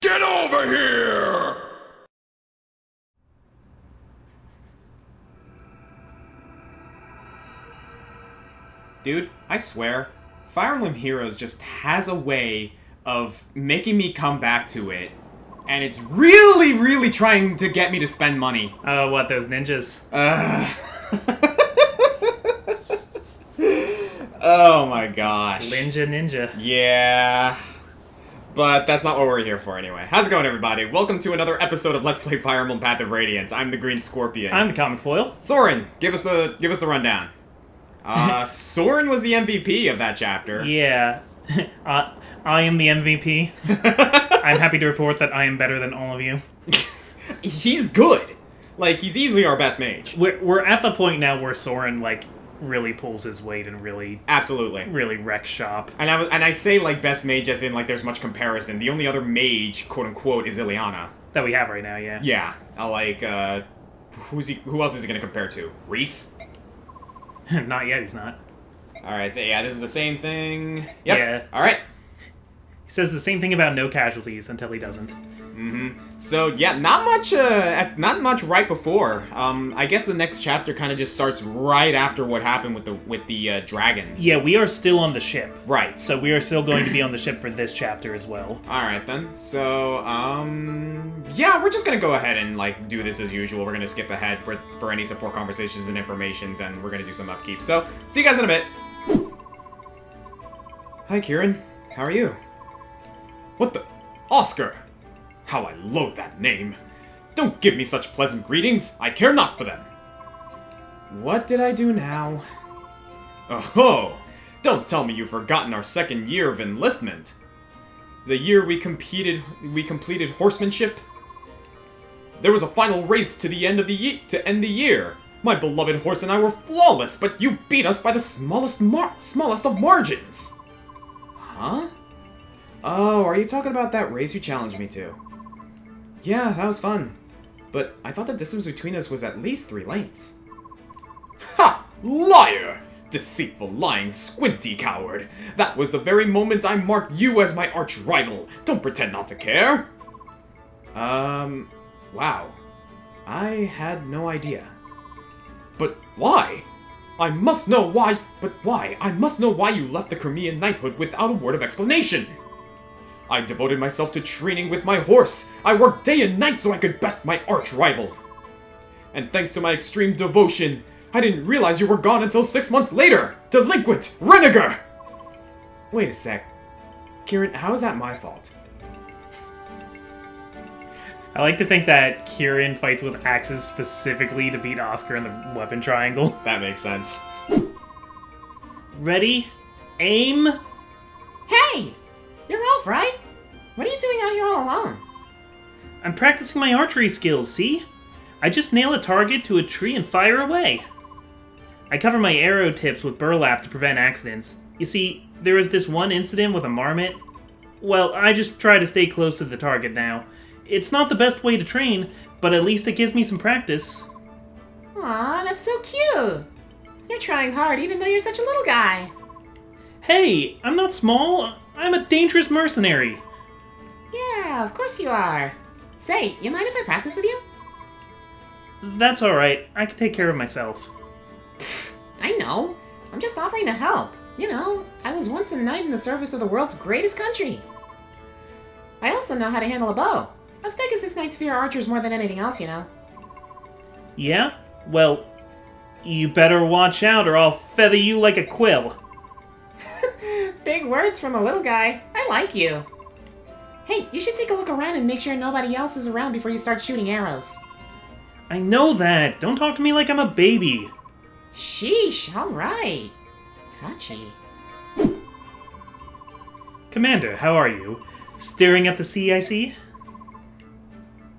Get over here! Dude, I swear, Fire Emblem Heroes just has a way of making me come back to it. And it's really, really trying to get me to spend money. Oh, what, those ninjas? Oh my gosh. Ninja. Yeah. But that's not what we're here for anyway. How's it going, everybody? Welcome to another episode of Let's Play Fire Emblem Path of Radiance. I'm the Green Scorpion. I'm the comic foil. Soren, give us the rundown. Soren was the MVP of that chapter. Yeah. I am the MVP. I'm happy to report that I am better than all of you. He's good. Like, he's easily our best mage. We're at the point now where Soren, like, really pulls his weight and really wrecks shop. And I say, like, best mage as in, like, there's much comparison. The only other mage, quote-unquote, is Ileana. That we have right now, yeah. Yeah. Who else is he gonna compare to? Reese? Not yet, he's not. Alright, yeah, this is the same thing. Yep. Yeah. Alright. He says the same thing about no casualties until he doesn't. Mm-hmm. So, yeah, not much right before. I guess the next chapter kind of just starts right after what happened with the dragons. Yeah, we are still on the ship. Right. So we are still going to be on the ship for this chapter as well. Alright then. So, yeah, we're just gonna go ahead and, like, do this as usual. We're gonna skip ahead for any support conversations and informations, and we're gonna do some upkeep. So, see you guys in a bit. Hi, Kieran. How are you? What the? Oscar! How I loathe that name. Don't give me such pleasant greetings. I care not for them. What did I do now? Oh, don't tell me you've forgotten our second year of enlistment. The year we completed horsemanship. There was a final race to the end of to end the year. My beloved horse and I were flawless, but you beat us by the smallest of margins. Huh? Oh, are you talking about that race you challenged me to? Yeah, that was fun. But I thought the distance between us was at least 3 lengths. Ha! Liar! Deceitful, lying, squinty coward. That was the very moment I marked you as my arch-rival. Don't pretend not to care. Wow. I had no idea. But why? I must know why, I must know why you left the Crimean knighthood without a word of explanation. I devoted myself to training with my horse. I worked day and night so I could best my arch-rival. And thanks to my extreme devotion, I didn't realize you were gone until 6 months later! Delinquent! Renegar! Wait a sec. Kieran, how is that my fault? I like to think that Kieran fights with axes specifically to beat Oscar in the weapon triangle. That makes sense. Ready? Aim! Hey! You're Rolf, right? What are you doing out here all alone? I'm practicing my archery skills, see? I just nail a target to a tree and fire away. I cover my arrow tips with burlap to prevent accidents. You see, there was this one incident with a marmot. Well, I just try to stay close to the target now. It's not the best way to train, but at least it gives me some practice. Aw, that's so cute! You're trying hard even though you're such a little guy. Hey, I'm not small. I'm a dangerous mercenary. Yeah, of course you are. Say, you mind if I practice with you? That's alright. I can take care of myself. I know. I'm just offering to help. You know, I was once a knight in the service of the world's greatest country. I also know how to handle a bow. Us Pegasus Knights fear archers more than anything else, you know. Yeah? Well, you better watch out or I'll feather you like a quill. Big words from a little guy. I like you. Hey, you should take a look around and make sure nobody else is around before you start shooting arrows. I know that. Don't talk to me like I'm a baby. Sheesh, alright. Touchy. Commander, how are you? Staring at the sea, I see?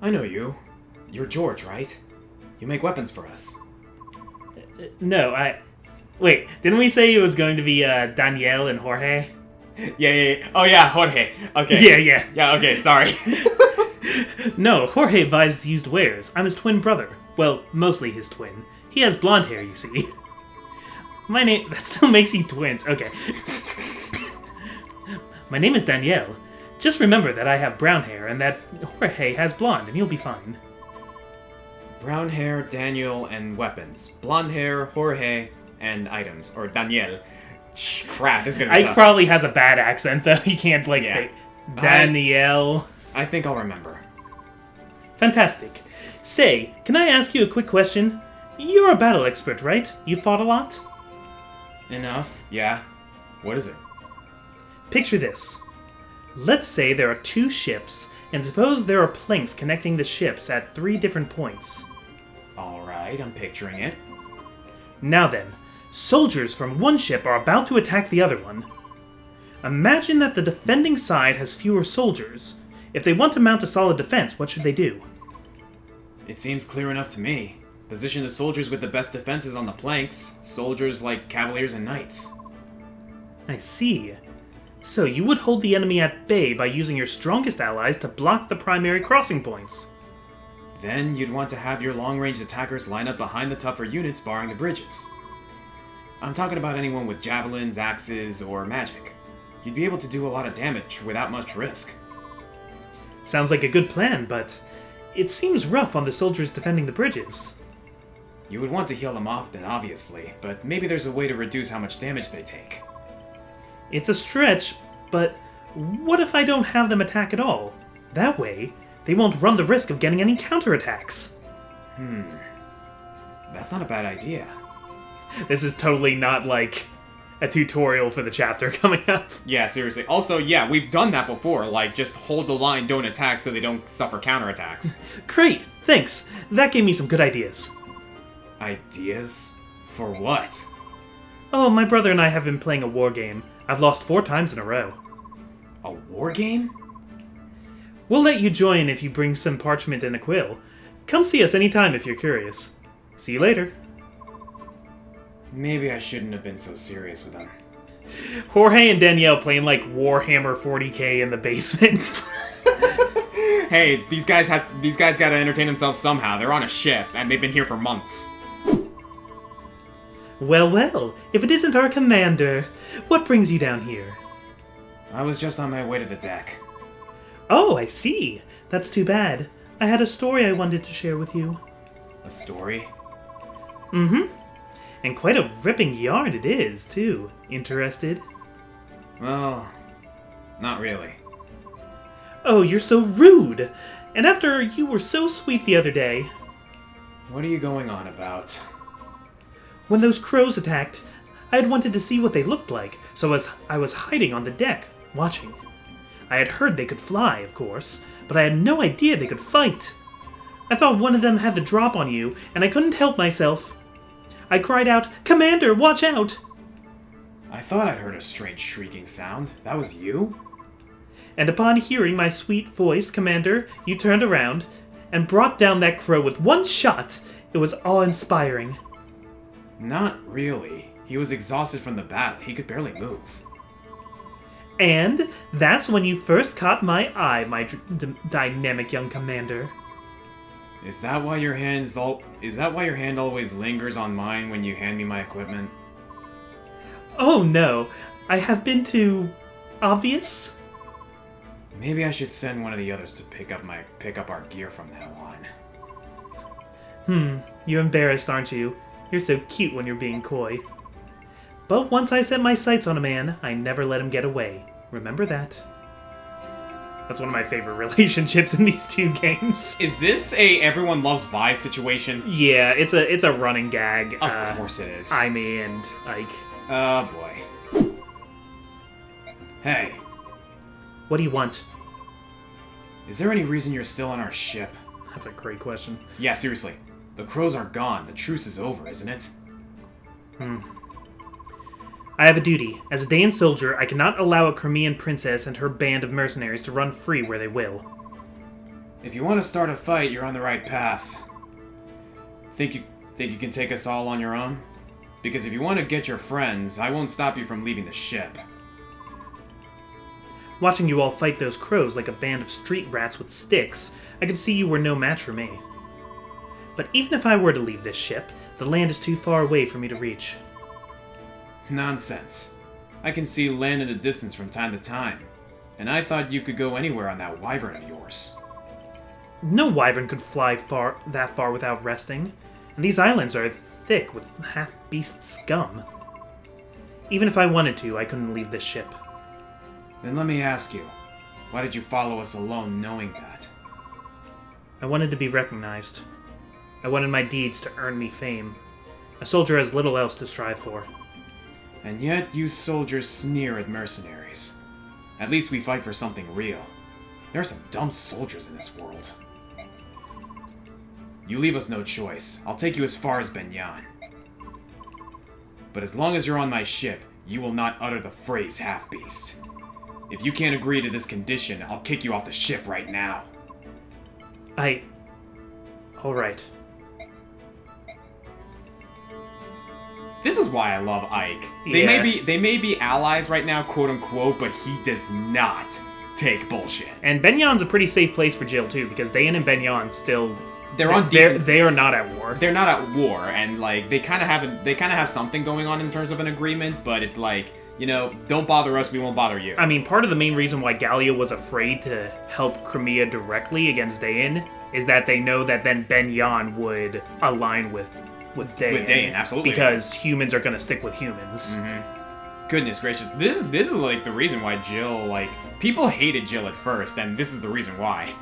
I know you. You're George, right? You make weapons for us. No, Wait, didn't we say it was going to be Danielle and Jorge? Yeah. Oh yeah, Jorge. Okay. Yeah. Yeah, okay, sorry. No, Jorge buys used wares. I'm his twin brother. Well, mostly his twin. He has blonde hair, you see. My name... That still makes you twins. Okay. My name is Danielle. Just remember that I have brown hair and that Jorge has blonde, and you'll be fine. Brown hair, Daniel, and weapons. Blonde hair, Jorge, and items. Or Daniel. Crap, this is gonna be Ike tough. probably has a bad accent, though. He can't, like, Yeah. Danielle. I think I'll remember. Fantastic. Say, can I ask you a quick question? You're a battle expert, right? You fought a lot? Enough, yeah. What is it? Picture this. Let's say there are 2 ships, and suppose there are planks connecting the ships at 3 different points. Alright, I'm picturing it. Now then, soldiers from one ship are about to attack the other one. Imagine that the defending side has fewer soldiers. If they want to mount a solid defense, what should they do? It seems clear enough to me. Position the soldiers with the best defenses on the planks. Soldiers like cavaliers and knights. I see. So you would hold the enemy at bay by using your strongest allies to block the primary crossing points. Then you'd want to have your long-range attackers line up behind the tougher units barring the bridges. I'm talking about anyone with javelins, axes, or magic. You'd be able to do a lot of damage without much risk. Sounds like a good plan, but it seems rough on the soldiers defending the bridges. You would want to heal them often, obviously, but maybe there's a way to reduce how much damage they take. It's a stretch, but what if I don't have them attack at all? That way, they won't run the risk of getting any counterattacks. That's not a bad idea. This is totally not like a tutorial for the chapter coming up. Yeah, seriously. Also, yeah, we've done that before, like, just hold the line, don't attack so they don't suffer counterattacks. Great, thanks. That gave me some good ideas. Ideas? For what? Oh, my brother and I have been playing a war game. I've lost 4 times in a row. A war game? We'll let you join if you bring some parchment and a quill. Come see us anytime if you're curious. See you later. Maybe I shouldn't have been so serious with them. Jorge and Danielle playing like Warhammer 40k in the basement. Hey, these guys gotta entertain themselves somehow. They're on a ship, and they've been here for months. Well, well, if it isn't our commander, what brings you down here? I was just on my way to the deck. Oh, I see. That's too bad. I had a story I wanted to share with you. A story? Mm-hmm. And quite a ripping yarn it is, too. Interested? Well, not really. Oh, you're so rude! And after you were so sweet the other day. What are you going on about? When those crows attacked, I had wanted to see what they looked like, so I was hiding on the deck, watching. I had heard they could fly, of course, but I had no idea they could fight. I thought one of them had the drop on you, and I couldn't help myself. I cried out, "Commander, watch out!" I thought I'd heard a strange shrieking sound. That was you? And upon hearing my sweet voice, Commander, you turned around and brought down that crow with one shot. It was awe-inspiring. Not really. He was exhausted from the battle. He could barely move. And that's when you first caught my eye, my dynamic young commander. Is that why your hand always lingers on mine when you hand me my equipment? Oh no, I have been too obvious? Maybe I should send one of the others to pick up our gear from now on. You're embarrassed, aren't you? You're so cute when you're being coy. But once I set my sights on a man, I never let him get away. Remember that. That's one of my favorite relationships in these 2 games. Is this a everyone loves Vi situation? Yeah, it's a running gag. Of course it is. Aimee and Ike. Oh boy. Hey, What do you want? is there any reason you're still on our ship? That's a great question. Yeah, seriously. The crows are gone. The truce is over, isn't it? I have a duty. As a Daean soldier, I cannot allow a Crimean princess and her band of mercenaries to run free where they will. If you want to start a fight, you're on the right path. Think you can take us all on your own? Because if you want to get your friends, I won't stop you from leaving the ship. Watching you all fight those crows like a band of street rats with sticks, I could see you were no match for me. But even if I were to leave this ship, the land is too far away for me to reach. Nonsense. I can see land in the distance from time to time. And I thought you could go anywhere on that wyvern of yours. No wyvern could fly that far without resting, and these islands are thick with half-beast scum. Even if I wanted to, I couldn't leave this ship. Then let me ask you, why did you follow us alone knowing that? I wanted to be recognized. I wanted my deeds to earn me fame. A soldier has little else to strive for. And yet you soldiers sneer at mercenaries. At least we fight for something real. There are some dumb soldiers in this world. You leave us no choice. I'll take you as far as Benyan. But as long as you're on my ship, you will not utter the phrase half-beast. If you can't agree to this condition, I'll kick you off the ship right now. Alright. This is why I love Ike. Yeah. They may be allies right now, quote unquote, but he does not take bullshit. And Benyan's a pretty safe place for Jill too, because Dayan and Benyan still They're on decent. they are not at war. They're not at war, and like they kind of have something going on in terms of an agreement, but it's like, you know, don't bother us, we won't bother you. I mean, part of the main reason why Gallia was afraid to help Crimea directly against Dayan is that they know that then Benyan would align with Dayan. With Dayan, absolutely. Because humans are going to stick with humans. Mm-hmm. Goodness gracious, this is like the reason why Jill, like, people hated Jill at first, and this is the reason why.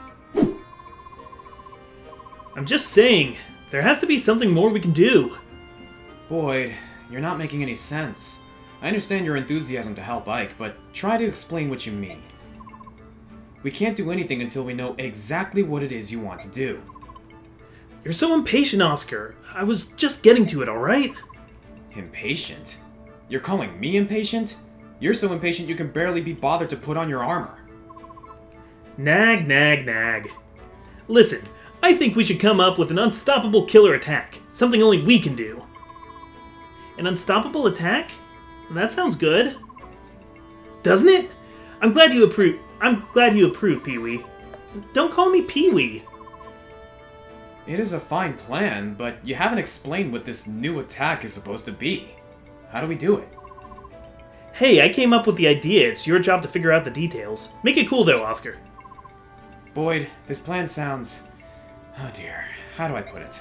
I'm just saying, there has to be something more we can do. Boyd, you're not making any sense. I understand your enthusiasm to help Ike, but try to explain what you mean. We can't do anything until we know exactly what it is you want to do. You're so impatient, Oscar. I was just getting to it, alright? Impatient? You're calling me impatient? You're so impatient you can barely be bothered to put on your armor. Nag, nag, nag. Listen, I think we should come up with an unstoppable killer attack. Something only we can do. An unstoppable attack? That sounds good. Doesn't it? I'm glad you approve, Pee-wee. Don't call me Pee-wee. It is a fine plan, but you haven't explained what this new attack is supposed to be. How do we do it? Hey, I came up with the idea. It's your job to figure out the details. Make it cool, though, Oscar. Boyd, this plan sounds... Oh dear, how do I put it?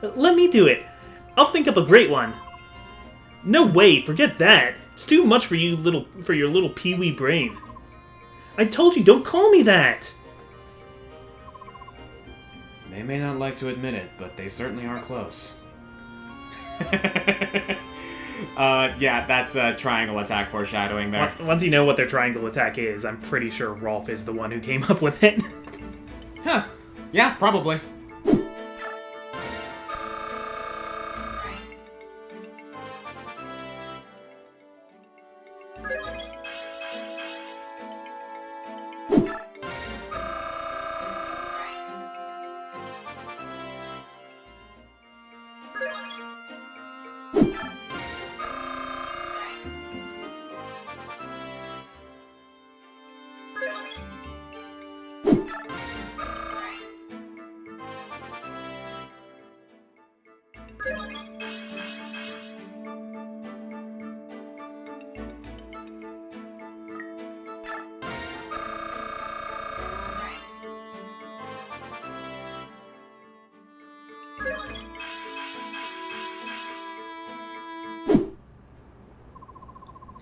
Let me do it. I'll think up a great one. No way, forget that. It's too much for your little Pee-wee brain. I told you, don't call me that. They may not like to admit it, but they certainly are close. Yeah, that's a triangle attack foreshadowing there. Once you know what their triangle attack is, I'm pretty sure Rolf is the one who came up with it. Huh. Yeah, probably.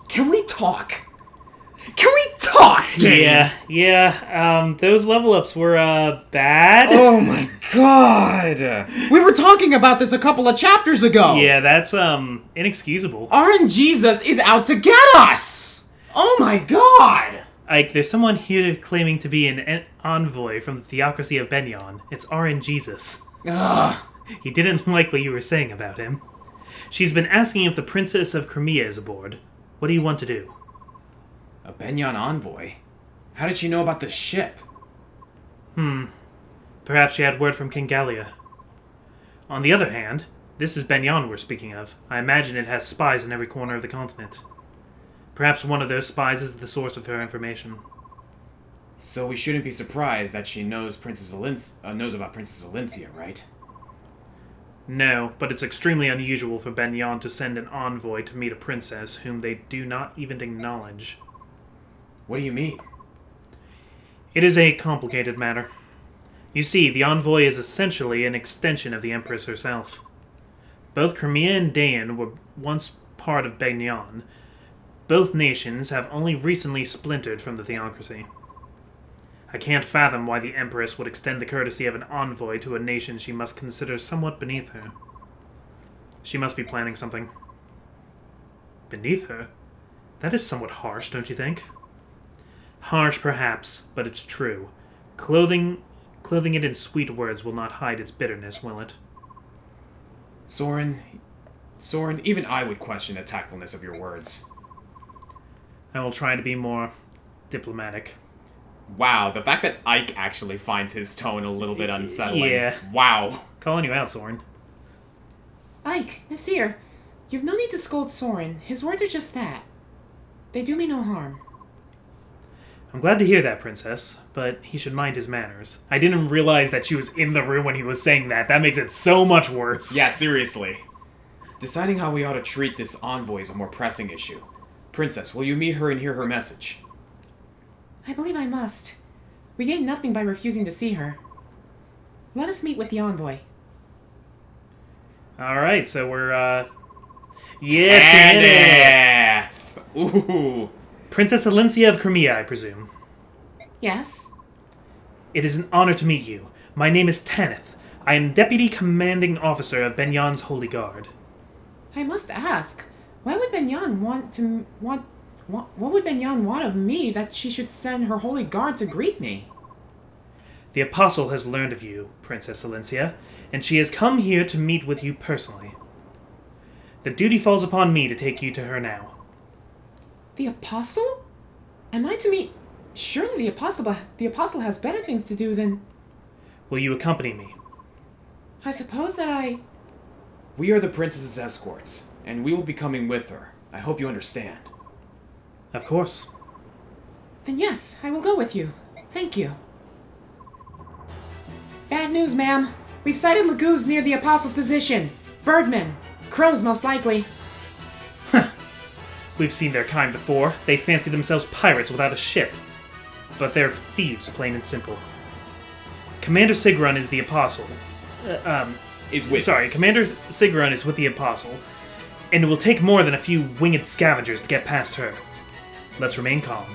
Can we talk? Can we talk, game? Yeah, those level ups were, bad. Oh my god! We were talking about this a couple of chapters ago! Yeah, that's, inexcusable. RNGesus is out to get us! Oh my god! Ike, there's someone here claiming to be an envoy from the Theocracy of Benyan. It's RNGesus. Ugh. He didn't like what you were saying about him. She's been asking if the Princess of Crimea is aboard. What do you want to do? A Benyan envoy? How did she know about the ship? Perhaps she had word from King Gallia. On the other hand, this is Benyan we're speaking of. I imagine it has spies in every corner of the continent. Perhaps one of those spies is the source of her information. So we shouldn't be surprised that she knows knows about Princess Alencia, right? No, but it's extremely unusual for Benyan to send an envoy to meet a princess whom they do not even acknowledge. What do you mean? It is a complicated matter. You see, the envoy is essentially an extension of the Empress herself. Both Crimea and Dayan were once part of Baignan. Both nations have only recently splintered from the theocracy. I can't fathom why the Empress would extend the courtesy of an envoy to a nation she must consider somewhat beneath her. She must be planning something. Beneath her? That is somewhat harsh, don't you think? Harsh, perhaps, but it's true. Clothing it in sweet words will not hide its bitterness, will it? Soren, even I would question the tactfulness of your words. I will try to be more diplomatic. Wow, the fact that Ike actually finds his tone a little bit unsettling. Yeah. Wow. Calling you out, Soren. Ike, Nasir, you've no need to scold Soren. His words are just that. They do me no harm. I'm glad to hear that, Princess, but he should mind his manners. I didn't realize that she was in the room when he was saying that. That makes it so much worse. Yeah, seriously. Deciding how we ought to treat this envoy is a more pressing issue. Princess, will you meet her and hear her message? I believe I must. We gain nothing by refusing to see her. Let us meet with the envoy. Alright, so we're, Yeah, Tanith! Ooh. Princess Alencia of Crimea, I presume. Yes? It is an honor to meet you. My name is Tanith. I am Deputy Commanding Officer of Baignan Holy Guard. I must ask, why would Baignan what would Baignan want of me that she should send her holy guard to greet me? The Apostle has learned of you, Princess Alencia, and she has come here to meet with you personally. The duty falls upon me to take you to her now. The Apostle? Am I to meet... Surely the Apostle has better things to do than... Will you accompany me? I suppose that I... We are the princess's escorts, and we will be coming with her. I hope you understand. Of course. Then yes, I will go with you. Thank you. Bad news, ma'am. We've sighted Lagoos near the Apostle's position. Birdmen. Crows, most likely. We've seen their kind before. They fancy themselves pirates without a ship. But they're thieves, plain and simple. Commander Sigrun is the Apostle. Commander Sigrun is with the Apostle, and it will take more than a few winged scavengers to get past her. Let's remain calm.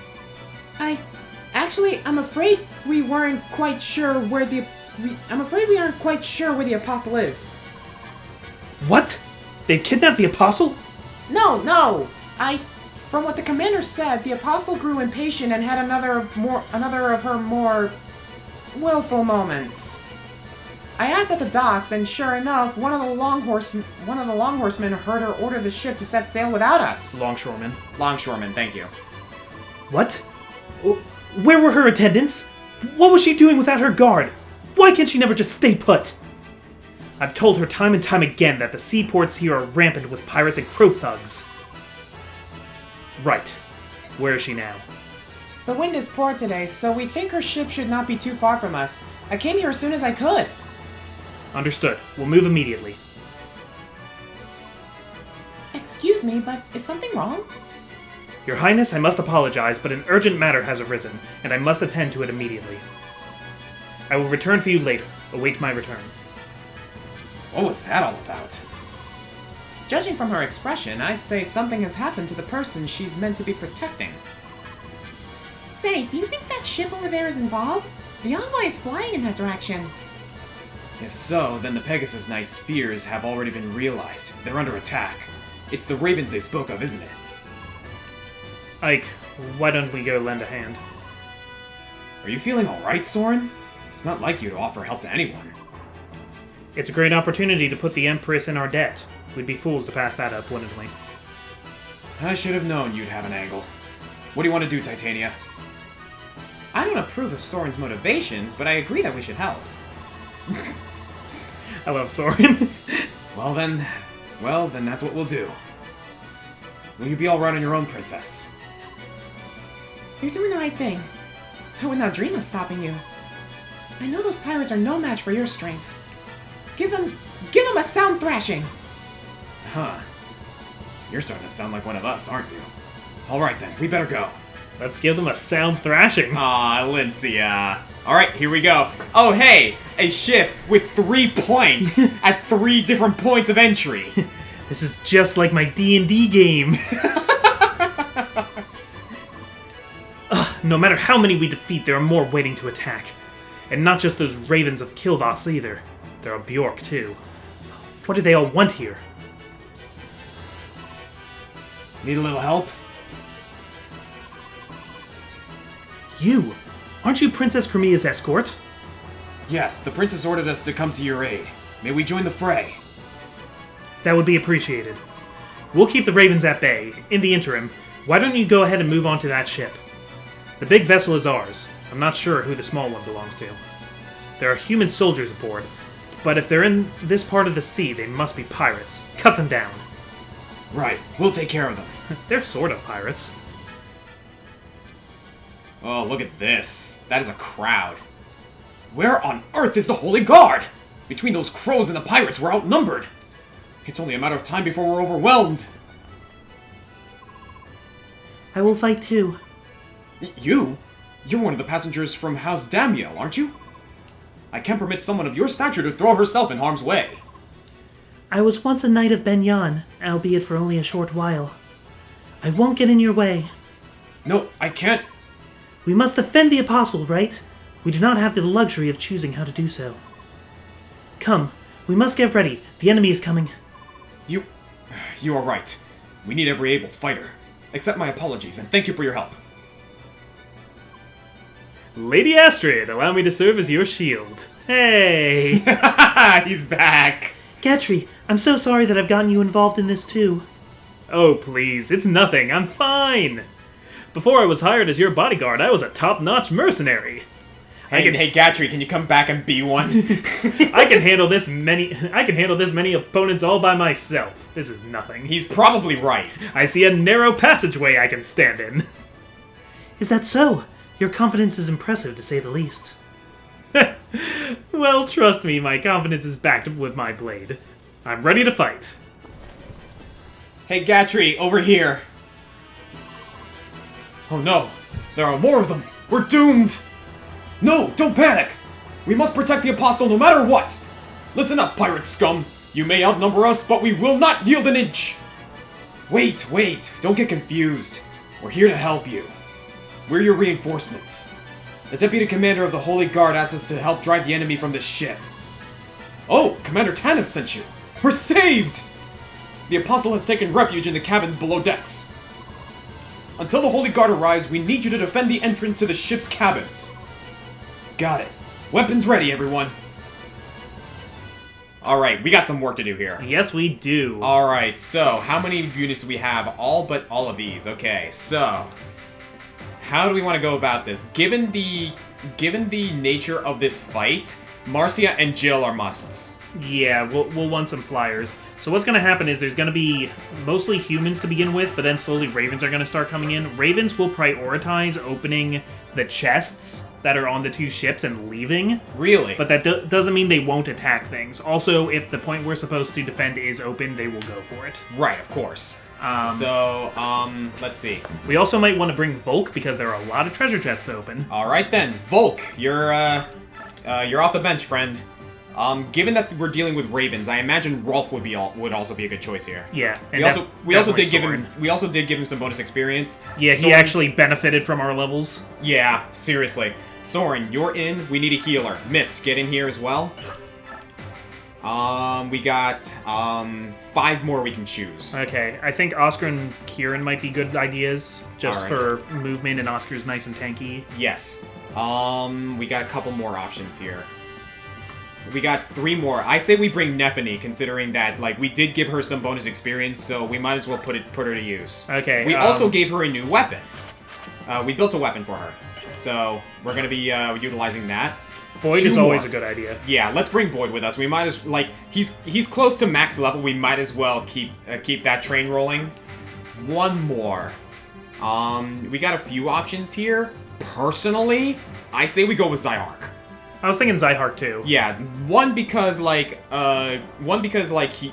I'm afraid we weren't quite sure where the... I'm afraid we aren't quite sure where the Apostle is. What? They've kidnapped the Apostle? No! From what the commander said, the Apostle grew impatient and had another of her more willful moments. I asked at the docks, and sure enough, one of the long horsemen heard her order the ship to set sail without us. Longshoremen. Longshoremen, thank you. What? Where were her attendants? What was she doing without her guard? Why can't she never just stay put? I've told her time and time again that the seaports here are rampant with pirates and crow thugs. Right. Where is she now? The wind is poor today, so we think her ship should not be too far from us. I came here as soon as I could. Understood. We'll move immediately. Excuse me, but is something wrong? Your Highness, I must apologize, but an urgent matter has arisen, and I must attend to it immediately. I will return for you later. Await my return. What was that all about? Judging from her expression, I'd say something has happened to the person she's meant to be protecting. Say, do you think that ship over there is involved? The envoy is flying in that direction. If so, then the Pegasus Knight's fears have already been realized. They're under attack. It's the ravens they spoke of, isn't it? Ike, why don't we go lend a hand? Are you feeling alright, Soren? It's not like you to offer help to anyone. It's a great opportunity to put the Empress in our debt. We'd be fools to pass that up, wouldn't we? I should have known you'd have an angle. What do you want to do, Titania? I don't approve of Soren's motivations, but I agree that we should help. I love Soren. Well then, that's what we'll do. Will you be alright on your own, Princess? You're doing the right thing. I would not dream of stopping you. I know those pirates are no match for your strength. Give them a sound thrashing! Huh. You're starting to sound like one of us, aren't you? Alright then, we better go. Let's give them a sound thrashing. Aw, Lindsay, Alright, here we go. Oh, hey! A ship with 3 planks at 3 different points of entry. This is just like my D&D game. No matter how many we defeat, there are more waiting to attack. And not just those ravens of Kilvas either. There are Bjork, too. What do they all want here? Need a little help? You! Aren't you Princess Cremia's escort? Yes, the princess ordered us to come to your aid. May we join the fray? That would be appreciated. We'll keep the ravens at bay. In the interim, why don't you go ahead and move on to that ship? The big vessel is ours. I'm not sure who the small one belongs to. There are human soldiers aboard, but if they're in this part of the sea, they must be pirates. Cut them down. Right, we'll take care of them. They're sort of pirates. Oh, look at this. That is a crowd. Where on earth is the Holy Guard? Between those crows and the pirates, we're outnumbered. It's only a matter of time before we're overwhelmed. I will fight too. You? You're one of the passengers from House Damiel, aren't you? I can't permit someone of your stature to throw herself in harm's way. I was once a knight of Benyan, albeit for only a short while. I won't get in your way. No, I can't. We must defend the Apostle, right? We do not have the luxury of choosing how to do so. Come, we must get ready. The enemy is coming. You are right. We need every able fighter. Accept my apologies, and thank you for your help. Lady Astrid, allow me to serve as your shield. Hey! He's back! Gatry, I'm so sorry that I've gotten you involved in this too. Oh, please, it's nothing. I'm fine. Before I was hired as your bodyguard, I was a top-notch mercenary. Hey, Gatry, can you come back and be one? I can handle this many opponents all by myself. This is nothing. He's probably right. I see a narrow passageway I can stand in. Is that so? Your confidence is impressive, to say the least. Well, trust me, my confidence is backed up with my blade. I'm ready to fight. Hey, Gatry, over here. Oh no, there are more of them. We're doomed. No, don't panic. We must protect the Apostle no matter what. Listen up, pirate scum. You may outnumber us, but we will not yield an inch. Wait, don't get confused. We're here to help you. We're your reinforcements. The Deputy Commander of the Holy Guard asked us to help drive the enemy from this ship. Oh, Commander Tanith sent you. We're saved! The Apostle has taken refuge in the cabins below decks. Until the Holy Guard arrives, we need you to defend the entrance to the ship's cabins. Got it. Weapons ready, everyone. Alright, we got some work to do here. Yes, we do. Alright, so how many units do we have? All but all of these. Okay, so how do we want to go about this? Given the nature of this fight, Marcia and Jill are musts. Yeah, we'll want some flyers. So what's going to happen is there's going to be mostly humans to begin with, but then slowly ravens are going to start coming in. Ravens will prioritize opening the chests that are on the two ships and leaving. Really? But that doesn't mean they won't attack things. Also, if the point we're supposed to defend is open, they will go for it. Right, of course. Let's see. We also might want to bring Volk, because there are a lot of treasure chests to open. Alright then, Volk, you're off the bench, friend. Given that we're dealing with ravens, I imagine Rolf would also be a good choice here. Yeah, and we also did give him some bonus experience. Yeah, Soren, he actually benefited from our levels. Yeah, seriously. Soren, you're in. We need a healer. Mist, get in here as well. We got 5 more we can choose. Okay, I think Oscar and Kieran might be good ideas, just for movement, and Oscar's nice and tanky. Yes. We got a couple more options here. We got 3 more. I say we bring Nephany, considering that, like, we did give her some bonus experience, so we might as well put her to use. Okay. We also gave her a new weapon. We built a weapon for her, so we're gonna be utilizing that. Boyd is always a good idea. Yeah, let's bring Boyd with us. We might as he's close to max level. We might as well keep that train rolling. 1 more. We got a few options here. Personally, I say we go with Zyark. I was thinking Zyhark too. Yeah, one because he,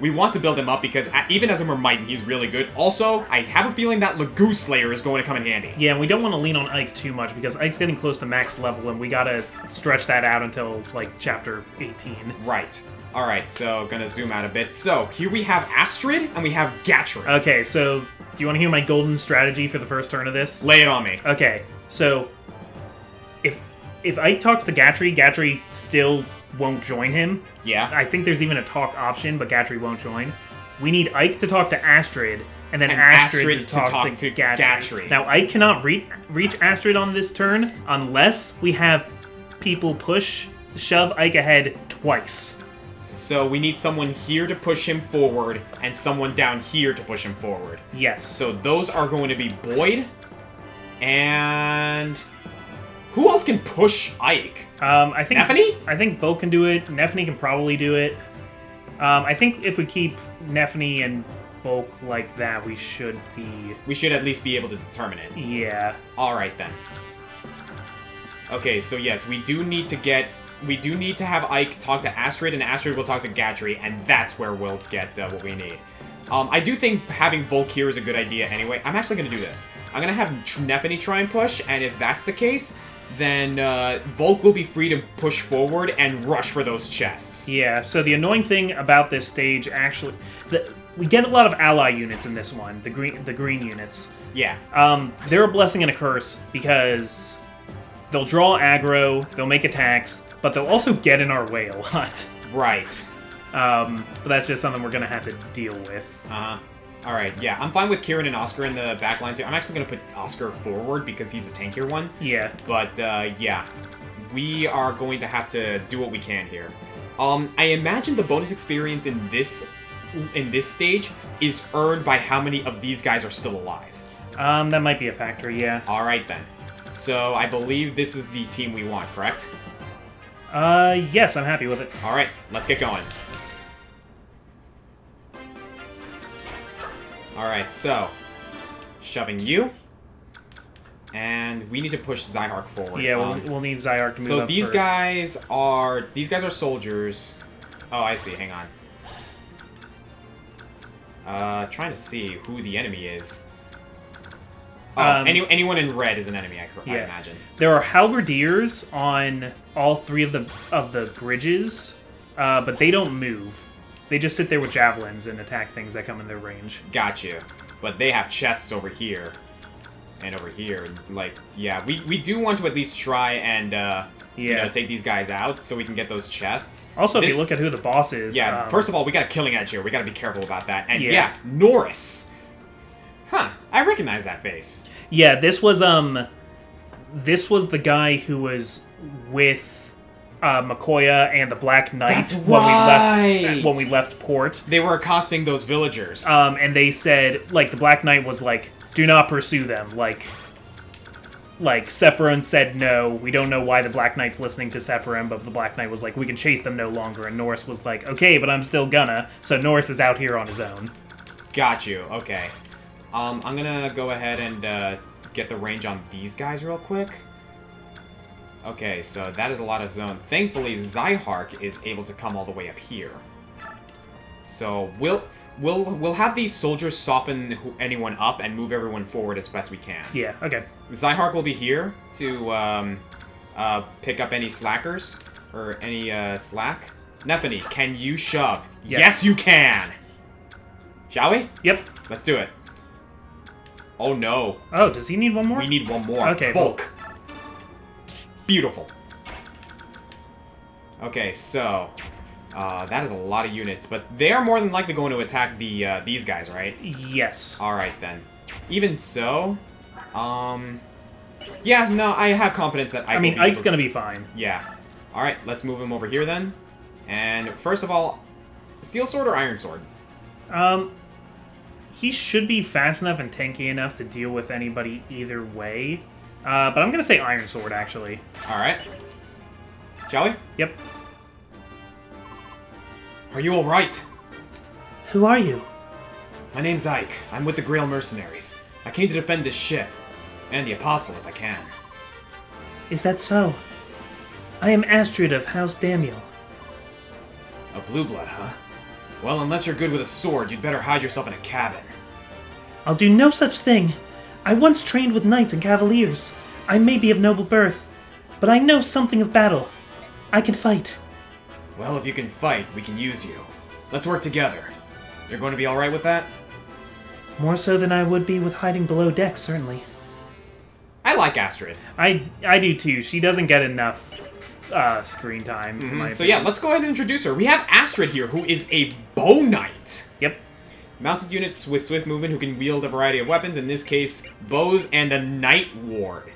we want to build him up because even as a Mermiton, he's really good. Also, I have a feeling that Lagoo Slayer is going to come in handy. Yeah, and we don't want to lean on Ike too much because Ike's getting close to max level, and we gotta stretch that out until, like, chapter 18. Right. Alright, so gonna zoom out a bit. So, here we have Astrid, and we have Gatrin. Okay, so do you want to hear my golden strategy for the first turn of this? Lay it on me. Okay, so if Ike talks to Gatry still won't join him. Yeah. I think there's even a talk option, but Gatry won't join. We need Ike to talk to Astrid, and then Astrid to talk to Gatry. Now, Ike cannot reach Astrid on this turn unless we have people shove Ike ahead twice. So we need someone here to push him forward, and someone down here to push him forward. Yes. So those are going to be Boyd, and... who else can push Ike? I think Neffany? I think Volk can do it. Neffany can probably do it. I think if we keep Neffany and Volk like that, we should at least be able to determine it. Yeah. Alright then. Okay, so yes, we do need to have Ike talk to Astrid, and Astrid will talk to Gatry, and that's where we'll get what we need. I do think having Volk here is a good idea anyway. I'm actually going to do this. I'm going to have Neffany try and push, and if that's the case, then Volk will be free to push forward and rush for those chests. Yeah, so the annoying thing about this stage, actually... we get a lot of ally units in this one, the green units. Yeah. They're a blessing and a curse, because they'll draw aggro, they'll make attacks, but they'll also get in our way a lot. Right. But that's just something we're going to have to deal with. Alright, yeah. I'm fine with Kieran and Oscar in the back lines here. I'm actually going to put Oscar forward because he's the tankier one. Yeah. But, yeah. We are going to have to do what we can here. I imagine the bonus experience in this stage is earned by how many of these guys are still alive. That might be a factor, yeah. Alright then. So, I believe this is the team we want, correct? Yes, I'm happy with it. Alright, let's get going. Alright, so, shoving you, and we need to push Zyhark forward. Yeah, we'll need Zyhark to move so up these first. guys are soldiers. Oh, I see, hang on. Trying to see who the enemy is. Oh, anyone in red is an enemy, I imagine. There are halberdiers on all three of the bridges, but they don't move. They just sit there with javelins and attack things that come in their range. Got you. But they have chests over here. And over here. Like, yeah, we do want to at least try and, take these guys out so we can get those chests. Also, if you look at who the boss is... Yeah, first of all, we got a killing edge here. We got to be careful about that. And yeah, Norris. Huh, I recognize that face. Yeah, this was the guy who was with... Makoya and the Black Knight. That's right. when we left port. They were accosting those villagers. And they said, like, the Black Knight was like, do not pursue them. Like Sephiroth said no. We don't know why the Black Knight's listening to Sephiroth, but the Black Knight was like, we can chase them no longer. And Norris was like, okay, but I'm still gonna. So Norris is out here on his own. Got you. Okay. I'm gonna go ahead and get the range on these guys real quick. Okay, so that is a lot of zone. Thankfully, Zyhark is able to come all the way up here. So we'll have these soldiers soften anyone up and move everyone forward as best we can. Yeah, okay. Zyhark will be here to pick up any slackers or any slack. Neffany, can you shove? Yes, you can. Shall we? Yep. Let's do it. Oh no. Oh, does he need one more? We need one more. Okay. Volk. Beautiful. Okay, so that is a lot of units, but they are more than likely going to attack these guys, right? Yes. All right then. Even so, yeah, no, I have confidence that Ike's gonna be fine. Yeah. All right, let's move him over here then. And first of all, steel sword or iron sword? He should be fast enough and tanky enough to deal with anybody either way. But I'm gonna say Iron Sword, actually. Alright. Shall we? Yep. Are you alright? Who are you? My name's Ike. I'm with the Grail Mercenaries. I came to defend this ship. And the Apostle, if I can. Is that so? I am Astrid of House Daniel. A blue blood, huh? Well, unless you're good with a sword, you'd better hide yourself in a cabin. I'll do no such thing. I once trained with knights and cavaliers. I may be of noble birth, but I know something of battle. I can fight. Well, if you can fight, we can use you. Let's work together. You're going to be alright with that? More so than I would be with hiding below decks, certainly. I like Astrid. I do too. She doesn't get enough screen time. In my So yeah, let's go ahead and introduce her. We have Astrid here, who is a bow knight. Yep. Mounted units with swift movement who can wield a variety of weapons, in this case, bows and a Night Ward.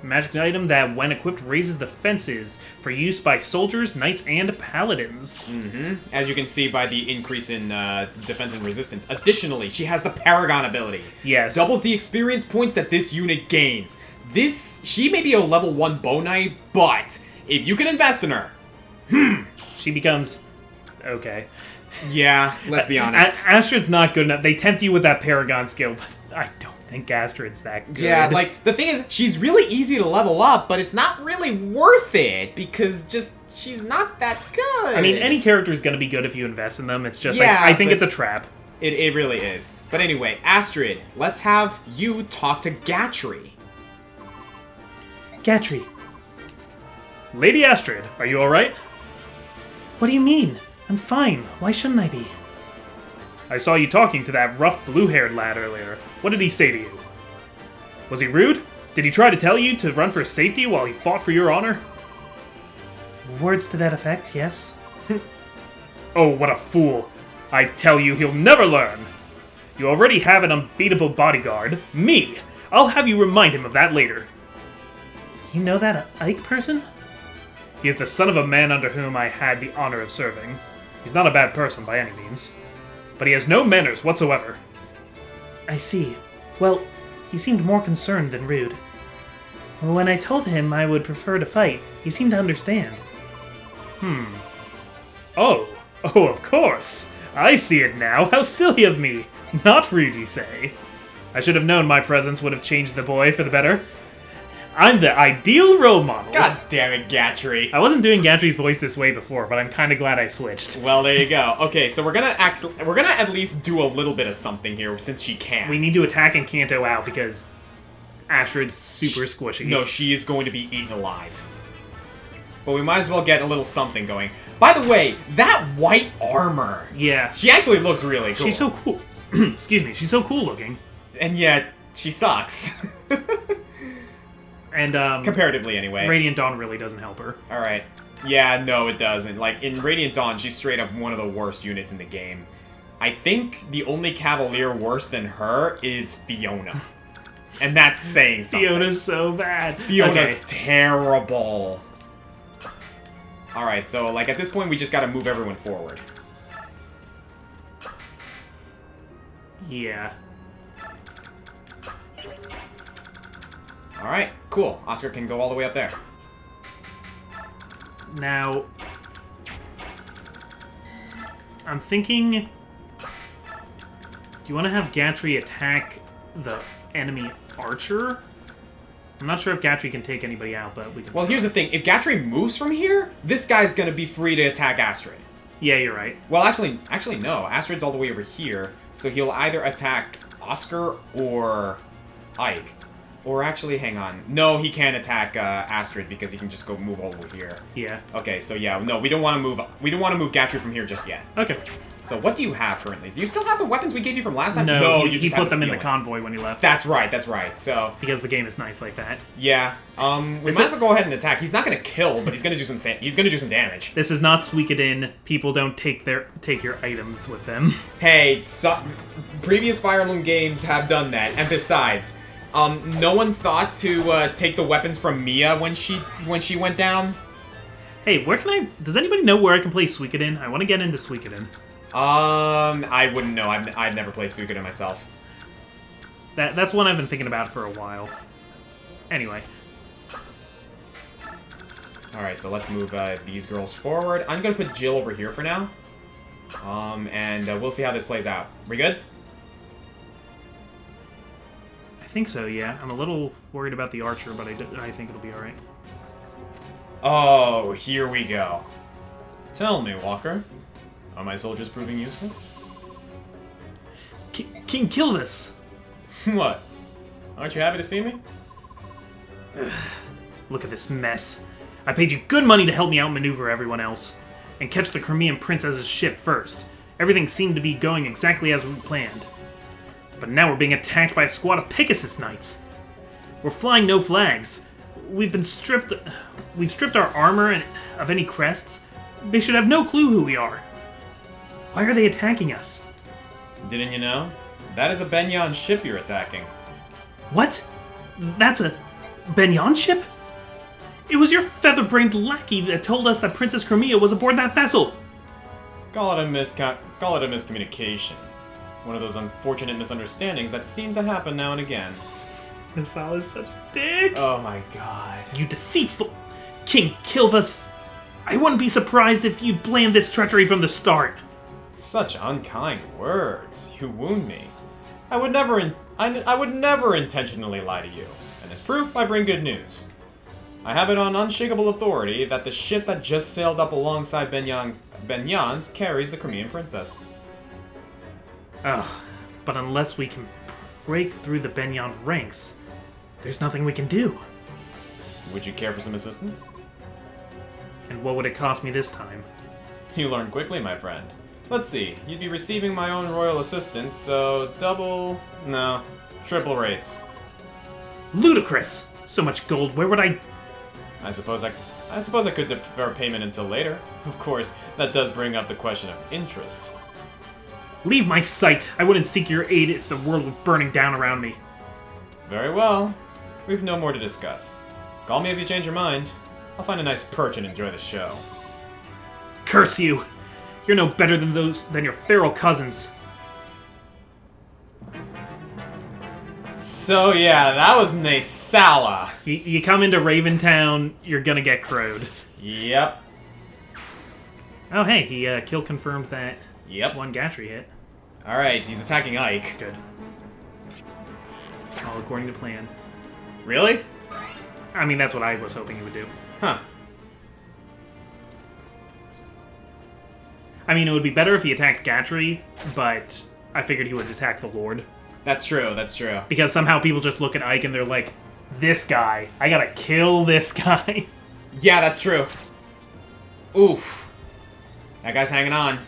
Magic item that, when equipped, raises defenses for use by soldiers, knights, and paladins. As you can see by the increase in defense and resistance. Additionally, she has the Paragon ability. Yes. Doubles the experience points that this unit gains. She may be a level 1 bow knight, but if you can invest in her, She becomes... okay. yeah, let's be honest. Astrid's not good enough. They tempt you with that Paragon skill, but I don't think Astrid's that good. Yeah, like, the thing is, she's really easy to level up, but it's not really worth it, because she's not that good. I mean, any character is going to be good if you invest in them. It's just, Yeah, I think but- it's a trap. It really is. But anyway, Astrid, let's have you talk to Gatry. Gatry. Lady Astrid, are you alright? What do you mean? I'm fine. Why shouldn't I be? I saw you talking to that rough blue-haired lad earlier. What did he say to you? Was he rude? Did he try to tell you to run for safety while he fought for your honor? Words to that effect, yes. Oh, what a fool. I tell you, he'll never learn. You already have an unbeatable bodyguard. Me! I'll have you remind him of that later. You know that Ike person? He is the son of a man under whom I had the honor of serving. He's not a bad person by any means. But he has no manners whatsoever. I see. Well, he seemed more concerned than rude. When I told him I would prefer to fight, he seemed to understand. Oh, of course. I see it now. How silly of me. Not rude, you say. I should have known my presence would have changed the boy for the better. I'm the ideal role model. God damn it, Gatry. I wasn't doing Gatry's voice this way before, but I'm kind of glad I switched. Well, there you go. Okay, so we're gonna at least do a little bit of something here since she can. We need to attack and Kanto out because Astrid's super squishy. No, she is going to be eaten alive. But we might as well get a little something going. By the way, that white armor. Yeah. She actually looks really cool. She's so cool. Excuse me. She's so cool looking. And yet, she sucks. And, comparatively, anyway. Radiant Dawn really doesn't help her. Alright. Yeah, no, it doesn't. Like, in Radiant Dawn, she's straight up one of the worst units in the game. I think the only Cavalier worse than her is Fiona. And that's saying something. Fiona's so bad. Fiona's terrible. Alright, so, like, at this point, we just gotta move everyone forward. Yeah. Alright, cool. Oscar can go all the way up there. Now, I'm thinking, do you want to have Gatry attack the enemy archer? I'm not sure if Gatry can take anybody out, but we can... Well, here's the thing. If Gatry moves from here, this guy's gonna be free to attack Astrid. Yeah, you're right. Well, actually, no. Astrid's all the way over here, so he'll either attack Oscar or Ike. Or actually, hang on. No, he can't attack Astrid because he can just go move over here. Yeah. Okay, so yeah, no, we don't want to move. We don't want to move Gatry from here just yet. Okay. So what do you have currently? Do you still have the weapons we gave you from last time? No, you he just put them in steal the convoy when he left. That's right. That's right. So because the game is nice like that. yeah, we might as well go ahead and attack. He's not gonna kill, but he's gonna do some damage. This is not Suikoden. People don't take your items with them. Hey, previous Fire Emblem games have done that, and besides. No one thought to take the weapons from Mia when she went down. Hey, where can I... Does anybody know where I can play Suikoden? I want to get into Suikoden. I wouldn't know. I've never played Suikoden myself. That's one I've been thinking about for a while. Anyway. Alright, so let's move these girls forward. I'm gonna put Jill over here for now. And we'll see how this plays out. We good? I think so, yeah. I'm a little worried about the archer, but I think it'll be alright. Oh, here we go. Tell me, Walker. Are my soldiers proving useful? King Kilvis! What? Aren't you happy to see me? Look at this mess. I paid you good money to help me outmaneuver everyone else, and catch the Crimean princess's ship first. Everything seemed to be going exactly as we planned. But now we're being attacked by a squad of Pegasus Knights. We're flying no flags. We've stripped our armor and of any crests. They should have no clue who we are. Why are they attacking us? Didn't you know? That is a Benyan ship you're attacking. What? That's a Benyan ship? It was your feather-brained lackey that told us that Princess Crimea was aboard that vessel. Call it a miscommunication. One of those unfortunate misunderstandings that seem to happen now and again. Nasal is such a dick. Oh my god. You deceitful King Kilvas. I wouldn't be surprised if you'd planned this treachery from the start. Such unkind words. You wound me. I would never intentionally lie to you. And as proof, I bring good news. I have it on unshakable authority that the ship that just sailed up alongside Benyan's carries the Crimean princess. Ugh, but unless we can break through the Benyan ranks, there's nothing we can do. Would you care for some assistance? And what would it cost me this time? You learn quickly, my friend. Let's see, you'd be receiving my own royal assistance, so triple rates. Ludicrous! So much gold, where would I... I suppose I could defer payment until later. Of course, that does bring up the question of interest. Leave my sight! I wouldn't seek your aid if the world was burning down around me. Very well. We've no more to discuss. Call me if you change your mind. I'll find a nice perch and enjoy the show. Curse you! You're no better than your feral cousins. So yeah, that was Nasala. You come into Raventown, you're gonna get crowed. Yep. Oh hey, he kill confirmed that one Gatry hit. Alright, he's attacking Ike. Good. All according to plan. Really? I mean, that's what I was hoping he would do. Huh. I mean, it would be better if he attacked Gatry, but I figured he would attack the Lord. That's true, that's true. Because somehow people just look at Ike and they're like, this guy, I gotta kill this guy. Yeah, that's true. Oof. That guy's hanging on.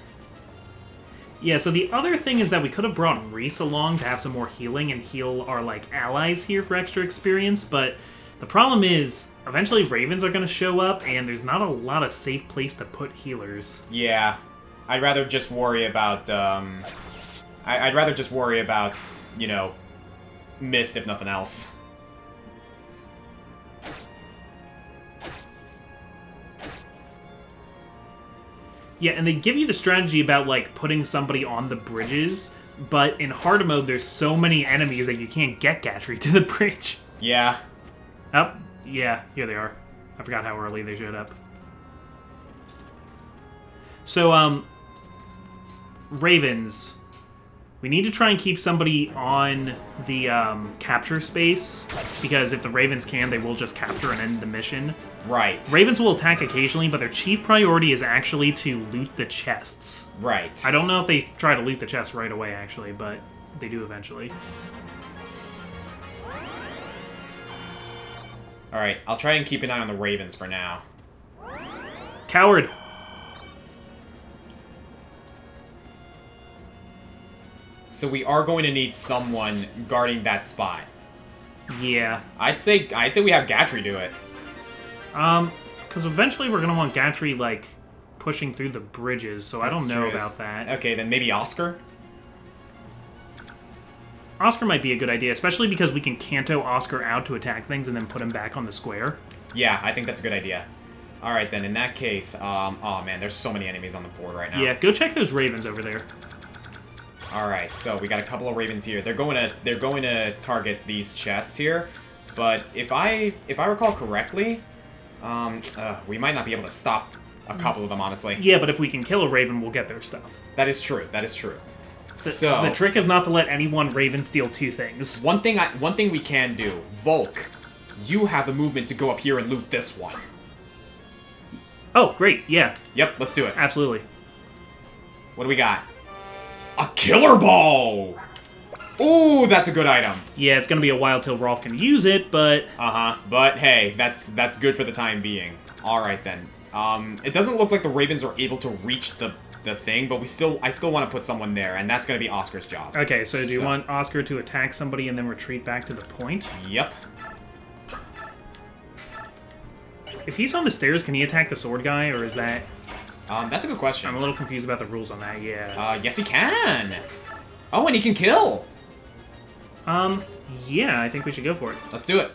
Yeah, so the other thing is that we could have brought Reese along to have some more healing and heal our, allies here for extra experience, but the problem is, eventually Ravens are gonna show up, and there's not a lot of safe place to put healers. Yeah. I'd rather just worry about, I'd rather just worry about, Mist, if nothing else. Yeah, and they give you the strategy about, putting somebody on the bridges, but in harder mode, there's so many enemies that you can't get Gatry to the bridge. Yeah. Oh, yeah, here they are. I forgot how early they showed up. So, Ravens. We need to try and keep somebody on the capture space, because if the Ravens can, they will just capture and end the mission. Right. Ravens will attack occasionally, but their chief priority is actually to loot the chests. Right. I don't know if they try to loot the chests right away, actually, but they do eventually. Alright, I'll try and keep an eye on the Ravens for now. Coward! So we are going to need someone guarding that spot. Yeah. I say we have Gatry do it. Because eventually we're gonna want Gatry, pushing through the bridges, so I don't know about that. Okay, then maybe Oscar? Oscar might be a good idea, especially because we can Kanto Oscar out to attack things and then put him back on the square. Yeah, I think that's a good idea. Alright then, in that case, oh man, there's so many enemies on the board right now. Yeah, go check those Ravens over there. Alright, so we got a couple of Ravens here. They're going to target these chests here, but if I recall correctly, we might not be able to stop a couple of them, honestly. Yeah, but if we can kill a Raven, we'll get their stuff. That is true, that is true. The trick is not to let any one Raven steal two things. One thing we can do, Volk, you have the movement to go up here and loot this one. Oh, great. Yeah, Yep, let's do it. absolutely. What do we got? A killer ball! Ooh, that's a good item. Yeah, it's gonna be a while till Rolf can use it, but... Uh-huh, but hey, that's good for the time being. Alright then. It doesn't look like the Ravens are able to reach the thing, but I still want to put someone there, and that's gonna be Oscar's job. Okay, so do you want Oscar to attack somebody and then retreat back to the point? Yep. If he's on the stairs, can he attack the sword guy, or is that... That's a good question. I'm a little confused about the rules on that, yeah. Yes he can! Oh, and he can kill! Yeah, I think we should go for it. Let's do it.